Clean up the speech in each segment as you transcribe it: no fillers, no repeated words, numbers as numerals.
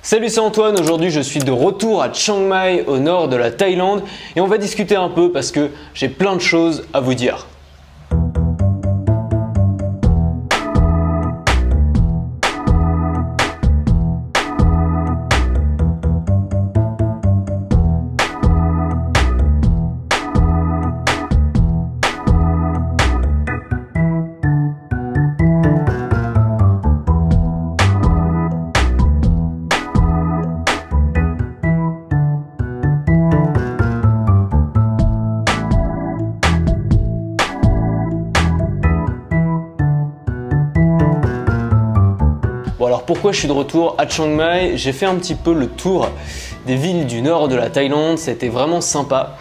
Salut, c'est Antoine, aujourd'hui je suis de retour à Chiang Mai au nord de la Thaïlande et on va discuter un peu parce que j'ai plein de choses à vous dire. Bon, alors pourquoi je suis de retour à Chiang Mai? J'ai fait un petit peu le tour des villes du nord de la Thaïlande, c'était vraiment sympa.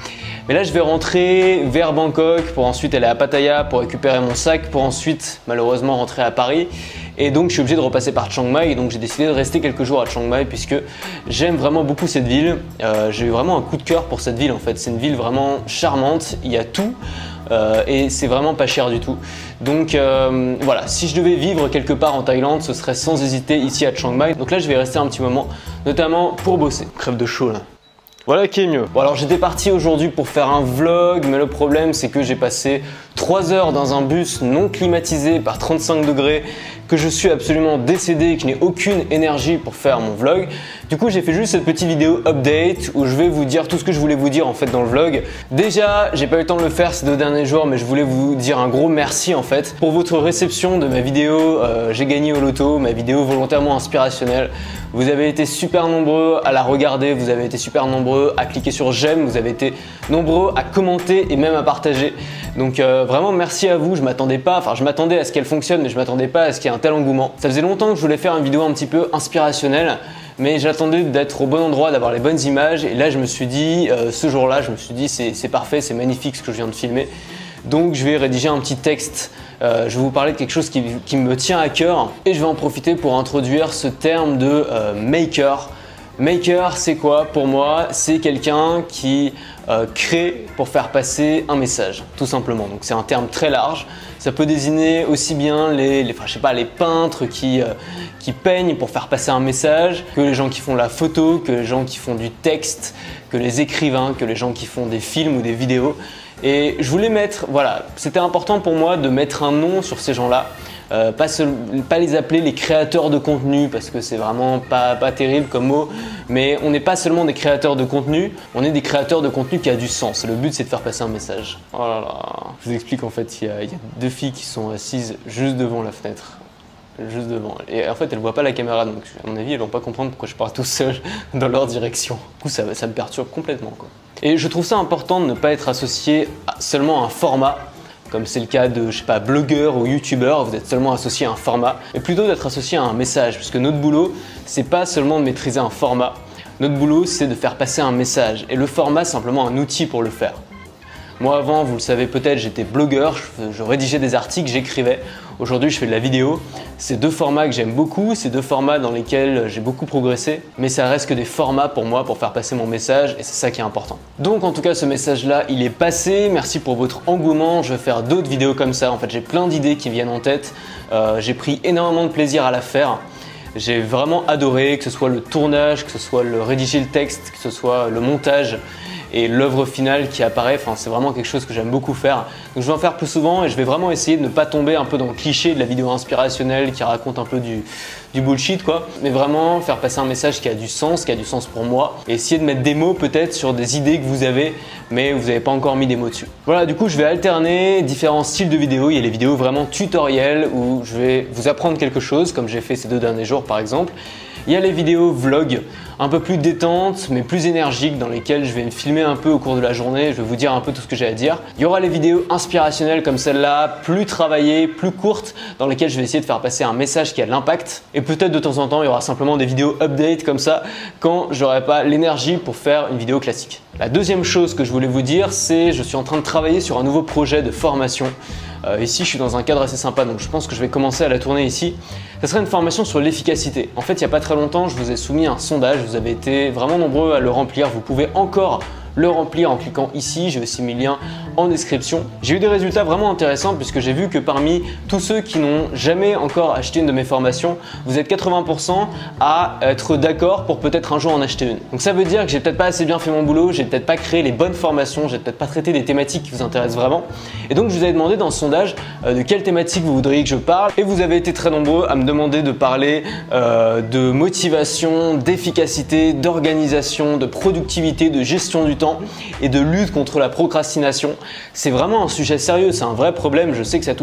Mais là je vais rentrer vers Bangkok pour ensuite aller à Pattaya pour récupérer mon sac pour ensuite malheureusement rentrer à Paris. Et donc je suis obligé de repasser par Chiang Mai et donc j'ai décidé de rester quelques jours à Chiang Mai puisque j'aime vraiment beaucoup cette ville. J'ai eu vraiment un coup de cœur pour cette ville en fait, c'est une ville vraiment charmante, il y a tout. Et c'est vraiment pas cher du tout. Donc voilà, si je devais vivre quelque part en Thaïlande, ce serait sans hésiter ici à Chiang Mai. Donc là je vais rester un petit moment, notamment pour bosser. Crève de chaud là. Voilà qui est mieux. Bon alors j'étais parti aujourd'hui pour faire un vlog, mais le problème c'est que j'ai passé 3 heures dans un bus non climatisé par 35 degrés, que je suis absolument décédé et que je n'ai aucune énergie pour faire mon vlog. Du coup j'ai fait juste cette petite vidéo update où je vais vous dire tout ce que je voulais vous dire en fait dans le vlog. Déjà j'ai pas eu le temps de le faire ces 2 derniers jours, mais je voulais vous dire un gros merci en fait pour votre réception de ma vidéo j'ai gagné au loto, ma vidéo volontairement inspirationnelle. Vous avez été super nombreux à la regarder, vous avez été super nombreux à cliquer sur j'aime, vous avez été nombreux à commenter et même à partager. Donc vraiment merci à vous, je m'attendais à ce qu'elle fonctionne, mais je m'attendais pas à ce qu'il y ait un tel engouement. Ça faisait longtemps que je voulais faire une vidéo un petit peu inspirationnelle, mais j'attendais d'être au bon endroit, d'avoir les bonnes images et là je me suis dit, ce jour-là, je me suis dit c'est parfait, c'est magnifique ce que je viens de filmer. Donc je vais rédiger un petit texte, je vais vous parler de quelque chose qui me tient à cœur et je vais en profiter pour introduire ce terme de maker. Maker, c'est quoi pour moi? C'est quelqu'un qui crée pour faire passer un message, tout simplement. Donc c'est un terme très large. Ça peut désigner aussi bien les peintres qui peignent pour faire passer un message, que les gens qui font la photo, que les gens qui font du texte, que les écrivains, que les gens qui font des films ou des vidéos. Et je voulais mettre, voilà, c'était important pour moi de mettre un nom sur ces gens-là. Pas les appeler les créateurs de contenu parce que c'est vraiment pas terrible comme mot, mais on n'est pas seulement des créateurs de contenu, on est des créateurs de contenu qui a du sens. Le but c'est de faire passer un message. Oh là là. Je vous explique, en fait il y a 2 filles qui sont assises juste devant la fenêtre. Juste devant. Et en fait elles ne voient pas la caméra, donc à mon avis elles vont pas comprendre pourquoi je parle tout seul dans leur direction. Du coup ça me perturbe complètement quoi. Et je trouve ça important de ne pas être associé seulement à un format, comme c'est le cas de, je sais pas, blogueurs ou youtubeurs, vous êtes seulement associé à un format, mais plutôt d'être associé à un message, puisque notre boulot, c'est pas seulement de maîtriser un format, notre boulot, c'est de faire passer un message, et le format, c'est simplement un outil pour le faire. Moi avant, vous le savez peut-être, j'étais blogueur, je rédigeais des articles, j'écrivais. Aujourd'hui, je fais de la vidéo. C'est 2 formats que j'aime beaucoup, c'est 2 formats dans lesquels j'ai beaucoup progressé, mais ça reste que des formats pour moi pour faire passer mon message et c'est ça qui est important. Donc en tout cas, ce message-là, il est passé. Merci pour votre engouement. Je vais faire d'autres vidéos comme ça. En fait, j'ai plein d'idées qui viennent en tête. J'ai pris énormément de plaisir à la faire. J'ai vraiment adoré, que ce soit le tournage, que ce soit le rédiger le texte, que ce soit le montage et l'œuvre finale qui apparaît, enfin, c'est vraiment quelque chose que j'aime beaucoup faire. Donc je vais en faire plus souvent et je vais vraiment essayer de ne pas tomber un peu dans le cliché de la vidéo inspirationnelle qui raconte un peu du bullshit quoi, mais vraiment faire passer un message qui a du sens pour moi et essayer de mettre des mots peut-être sur des idées que vous avez mais vous n'avez pas encore mis des mots dessus. Voilà, du coup je vais alterner différents styles de vidéos. Il y a les vidéos vraiment tutoriels où je vais vous apprendre quelque chose comme j'ai fait ces 2 derniers jours par exemple. Il y a les vidéos vlog un peu plus détentes mais plus énergiques dans lesquelles je vais me filmer un peu au cours de la journée, je vais vous dire un peu tout ce que j'ai à dire. Il y aura les vidéos inspirationnelles comme celle-là, plus travaillées, plus courtes, dans lesquelles je vais essayer de faire passer un message qui a de l'impact. Et peut-être de temps en temps, il y aura simplement des vidéos update comme ça quand j'aurai pas l'énergie pour faire une vidéo classique. La deuxième chose que je voulais vous dire, c'est je suis en train de travailler sur un nouveau projet de formation. Ici, je suis dans un cadre assez sympa, donc je pense que je vais commencer à la tourner ici. Ça serait une formation sur l'efficacité. En fait, il n'y a pas très longtemps, je vous ai soumis un sondage, vous avez été vraiment nombreux à le remplir. Vous pouvez encore le remplir en cliquant ici. J'ai aussi mis le lien en description. J'ai eu des résultats vraiment intéressants puisque j'ai vu que parmi tous ceux qui n'ont jamais encore acheté une de mes formations, vous êtes 80% à être d'accord pour peut-être un jour en acheter une. Donc ça veut dire que j'ai peut-être pas assez bien fait mon boulot, j'ai peut-être pas créé les bonnes formations, j'ai peut-être pas traité des thématiques qui vous intéressent vraiment. Et donc je vous avais demandé dans ce sondage de quelle thématique vous voudriez que je parle et vous avez été très nombreux à me demander de parler de motivation, d'efficacité, d'organisation, de productivité, de gestion du temps et de lutte contre la procrastination. C'est vraiment un sujet sérieux, c'est un vrai problème. Je sais que ça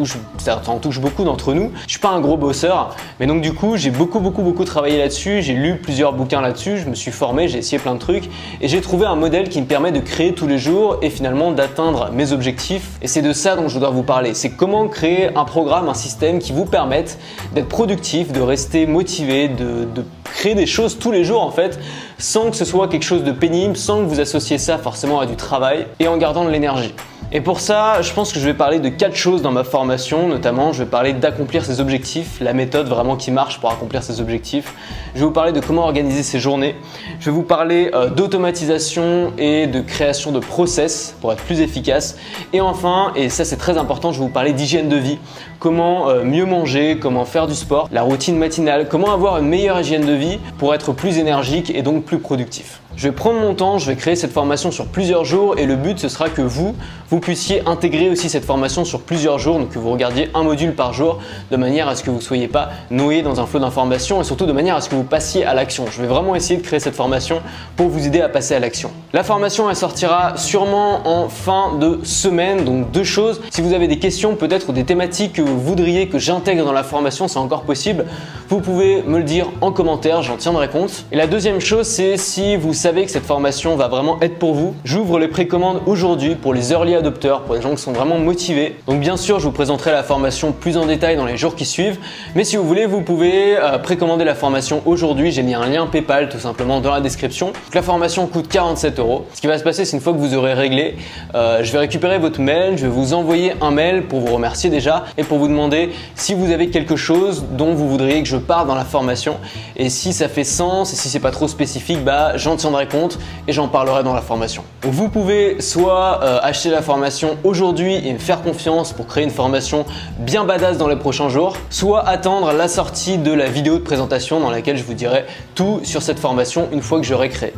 en touche beaucoup d'entre nous. Je suis pas un gros bosseur, mais donc du coup j'ai beaucoup travaillé là-dessus. J'ai lu plusieurs bouquins là-dessus, je me suis formé, j'ai essayé plein de trucs et j'ai trouvé un modèle qui me permet de créer tous les jours et finalement d'atteindre mes objectifs. Et c'est de ça dont je voudrais vous parler. C'est comment créer un programme, un système qui vous permette d'être productif, de rester motivé, de créer des choses tous les jours en fait, sans que ce soit quelque chose de pénible, sans que vous associez ça forcément à du travail et en gardant de l'énergie. Et pour ça, je pense que je vais parler de 4 choses dans ma formation, notamment je vais parler d'accomplir ses objectifs, la méthode vraiment qui marche pour accomplir ses objectifs. Je vais vous parler de comment organiser ses journées. Je vais vous parler d'automatisation et de création de process pour être plus efficace. Et enfin, et ça c'est très important, je vais vous parler d'hygiène de vie. Comment mieux manger, comment faire du sport, la routine matinale, comment avoir une meilleure hygiène de vie pour être plus énergique et donc plus productif. Je vais prendre mon temps, je vais créer cette formation sur plusieurs jours et le but ce sera que vous puissiez intégrer aussi cette formation sur plusieurs jours, donc que vous regardiez un module par jour de manière à ce que vous ne soyez pas noyé dans un flot d'informations et surtout de manière à ce que vous passiez à l'action. Je vais vraiment essayer de créer cette formation pour vous aider à passer à l'action. La formation elle sortira sûrement en fin de semaine, donc 2 choses. Si vous avez des questions peut-être ou des thématiques que vous voudriez que j'intègre dans la formation, c'est encore possible, vous pouvez me le dire en commentaire, j'en tiendrai compte. Et la deuxième chose c'est si vous savez que cette formation va vraiment être pour vous, j'ouvre les précommandes aujourd'hui pour les early adopters, pour les gens qui sont vraiment motivés. Donc bien sûr, je vous présenterai la formation plus en détail dans les jours qui suivent, mais si vous voulez, vous pouvez précommander la formation aujourd'hui. J'ai mis un lien PayPal tout simplement dans la description. Donc, la formation coûte 47 €. Ce qui va se passer, c'est une fois que vous aurez réglé, je vais récupérer votre mail, je vais vous envoyer un mail pour vous remercier déjà et pour vous demander si vous avez quelque chose dont vous voudriez que je parle dans la formation. Et si ça fait sens et si c'est pas trop spécifique, j'en tiendrai compte et j'en parlerai dans la formation. Donc vous pouvez soit acheter la formation aujourd'hui et me faire confiance pour créer une formation bien badass dans les prochains jours, soit attendre la sortie de la vidéo de présentation dans laquelle je vous dirai tout sur cette formation une fois que j'aurai créé.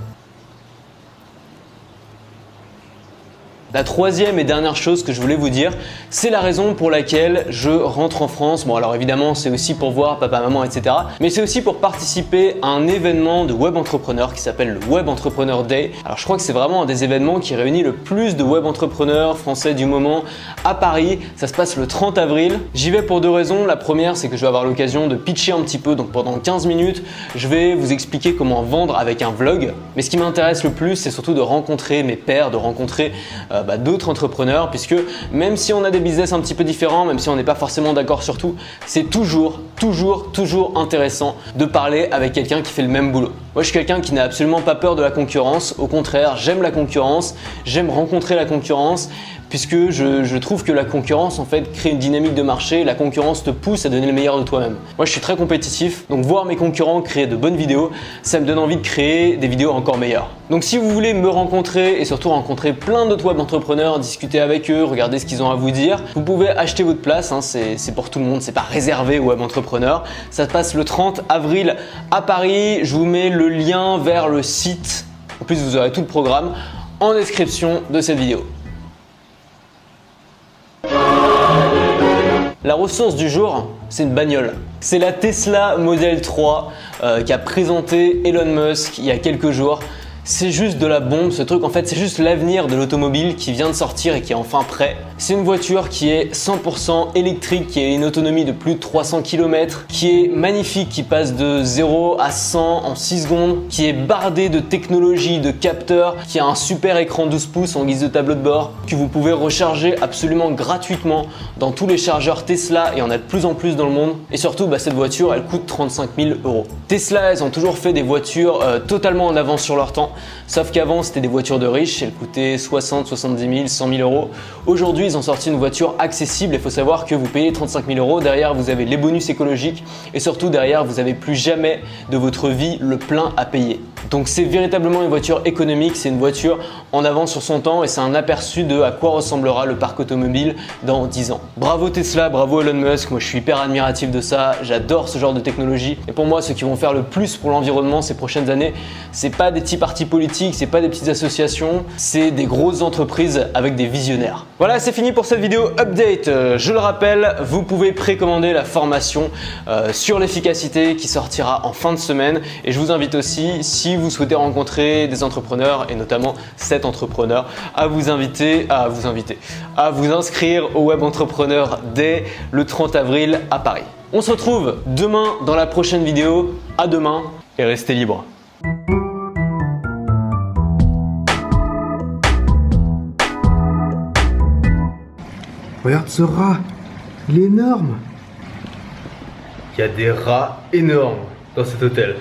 La troisième et dernière chose que je voulais vous dire, c'est la raison pour laquelle je rentre en France. Bon alors évidemment c'est aussi pour voir papa, maman, etc. Mais c'est aussi pour participer à un événement de web entrepreneurs qui s'appelle le Web Entrepreneur Day. Alors je crois que c'est vraiment un des événements qui réunit le plus de web entrepreneurs français du moment à Paris. Ça se passe le 30 avril. J'y vais pour 2 raisons. La première c'est que je vais avoir l'occasion de pitcher un petit peu. Donc pendant 15 minutes, je vais vous expliquer comment vendre avec un vlog. Mais ce qui m'intéresse le plus, c'est surtout de rencontrer mes pairs, de rencontrer d'autres entrepreneurs, puisque même si on a des business un petit peu différents, même si on n'est pas forcément d'accord sur tout, c'est toujours intéressant de parler avec quelqu'un qui fait le même boulot. Moi je suis quelqu'un qui n'a absolument pas peur de la concurrence, au contraire j'aime la concurrence, j'aime rencontrer la concurrence, puisque je trouve que la concurrence en fait crée une dynamique de marché, la concurrence te pousse à donner le meilleur de toi-même. Moi je suis très compétitif, donc voir mes concurrents créer de bonnes vidéos, ça me donne envie de créer des vidéos encore meilleures. Donc si vous voulez me rencontrer et surtout rencontrer plein d'autres web entrepreneurs, discuter avec eux, regarder ce qu'ils ont à vous dire, vous pouvez acheter votre place, hein, c'est pour tout le monde, c'est pas réservé aux web entrepreneurs. Ça se passe le 30 avril à Paris, je vous mets le lien vers le site, en plus vous aurez tout le programme en description de cette vidéo. La ressource du jour, c'est une bagnole. C'est la Tesla Model 3 qu'a présenté Elon Musk il y a quelques jours. C'est juste de la bombe ce truc, en fait c'est juste l'avenir de l'automobile qui vient de sortir et qui est enfin prêt. C'est une voiture qui est 100% électrique, qui a une autonomie de plus de 300 km, qui est magnifique, qui passe de 0 à 100 en 6 secondes, qui est bardée de technologie, de capteurs, qui a un super écran 12 pouces en guise de tableau de bord, que vous pouvez recharger absolument gratuitement dans tous les chargeurs Tesla, et il y en a de plus en plus dans le monde. Et surtout, cette voiture elle coûte 35 000 €. Tesla, elles ont toujours fait des voitures totalement en avance sur leur temps. ans. Sauf qu'avant, c'était des voitures de riches, elles coûtaient 60, 70 000, 100 000 euros. Aujourd'hui, ils ont sorti une voiture accessible. Il faut savoir que vous payez 35 000 euros. Derrière, vous avez les bonus écologiques et surtout derrière, vous n'avez plus jamais de votre vie le plein à payer. Donc c'est véritablement une voiture économique, c'est une voiture en avance sur son temps et c'est un aperçu de à quoi ressemblera le parc automobile dans 10 ans. Bravo Tesla, bravo Elon Musk, moi je suis hyper admiratif de ça, j'adore ce genre de technologie. Et pour moi, ceux qui vont faire le plus pour l'environnement ces prochaines années, c'est pas des petits partis politiques, c'est pas des petites associations, c'est des grosses entreprises avec des visionnaires. Voilà, c'est fini pour cette vidéo update. Je le rappelle, vous pouvez précommander la formation sur l'efficacité qui sortira en fin de semaine et je vous invite aussi, si vous souhaitez rencontrer des entrepreneurs et notamment cet entrepreneur, à vous inscrire au Web Entrepreneur dès le 30 avril à Paris. On se retrouve demain dans la prochaine vidéo. À demain et restez libres. Regarde ce rat, il est énorme. Il y a des rats énormes dans cet hôtel.